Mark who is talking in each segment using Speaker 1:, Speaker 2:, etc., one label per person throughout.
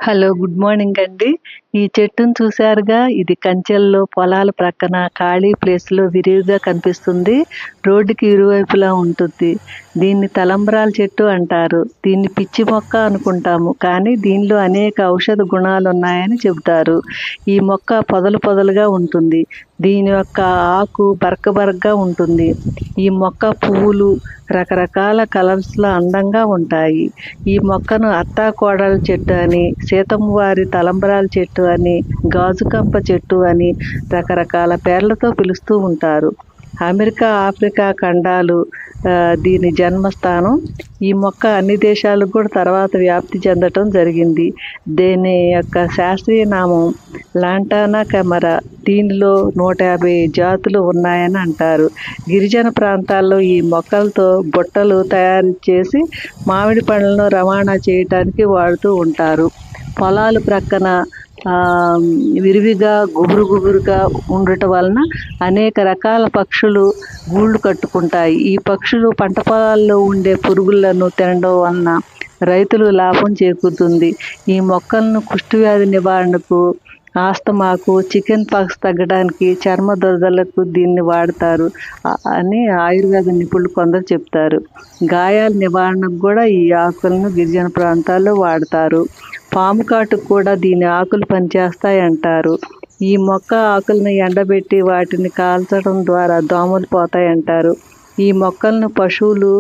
Speaker 1: Hello! Good morning అండి. ఈ చెట్టుని చూసారుగా, ఇది కంచెల్లో పొలాల ప్రక్కన ఖాళీ ప్లేస్‌లో విరివిగా కనిపిస్తుంది. రోడ్డుకి ఇరువైపులా ఉంటుంది. దీన్ని తలంబ్రాల చెట్టు అంటారు. దీన్ని పిచ్చి మొక్క అనుకుంటాము. కానీ దీనిలో అనేక ఔషధ గుణాలున్నాయని చెబుతారు. ఈ మొక్క పొదలు పొదలుగా ఉంటుంది. దీని యొక్క ఆకు బరకగా ఉంటుంది. ఈ మొక్క పువ్వులు రకరకాల కలర్స్‌లో అందంగా ఉంటాయి. ఈ మొక్కను అత్తాకోడళ్ళ చెట్టు అని, సీతమ్మ వారి తలంబ్రాల చెట్టు అని, గాజుకంప చెట్టు అని రకరకాల పేర్లతో పిలుస్తూ ఉంటారు. అమెరికా, ఆఫ్రికా ఖండాలు దీని జన్మస్థానం. ఈ మొక్క అన్ని దేశాలకు కూడా తర్వాత వ్యాప్తి చెందటం జరిగింది. దీని యొక్క శాస్త్రీయ నామం లాంటానా కెమెరా. దీనిలో 150 జాతులు ఉన్నాయని అంటారు. గిరిజన ప్రాంతాల్లో ఈ మొక్కలతో బుట్టలు తయారు చేసి మామిడి పండ్లను రవాణా చేయటానికి వాడుతూ ఉంటారు. పొలాలు ప్రక్కన విరివిగా గుబురుగా ఉండటం వలన అనేక రకాల పక్షులు గూళ్ళు కట్టుకుంటాయి. ఈ పక్షులు పంట పొలాల్లో ఉండే పురుగులను తినడం వలన రైతులు లాభం చేకూరుతుంది. ఈ మొక్కలను కుష్ఠవ్యాధి నివారణకు, ఆస్తమాకు, చికెన్ పాక్స్ తగ్గడానికి, చర్మ దురదలకు దీన్ని వాడతారు అని ఆయుర్వేద నిపుణులు కొందరు చెప్తారు. గాయాల నివారణకు కూడా ఈ ఆకులను గిరిజన ప్రాంతాల్లో వాడతారు. పాము కాటుకు కూడా దీని ఆకులు పనిచేస్తాయి అంటారు. ఈ మొక్క ఆకులను ఎండబెట్టి వాటిని కాల్చడం ద్వారా దోమలు పోతాయి అంటారు. ఈ మొక్కలను పశువులు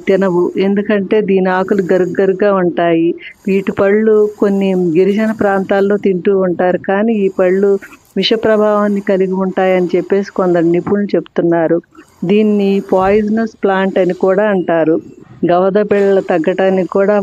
Speaker 1: తినవు. ఎందుకంటే దీని ఆకులు గరుగ్గా ఉంటాయి. వీటి పళ్ళు కొన్ని గిరిజన ప్రాంతాల్లో తింటూ ఉంటారు. కానీ ఈ పళ్ళు విష ప్రభావాన్ని కలిగి ఉంటాయని చెప్పేసి కొందరు నిపుణులు చెప్తున్నారు. దీన్ని పాయిజనస్ ప్లాంట్ అని కూడా అంటారు. గవద బిళ్ళలు తగ్గటానికి కూడా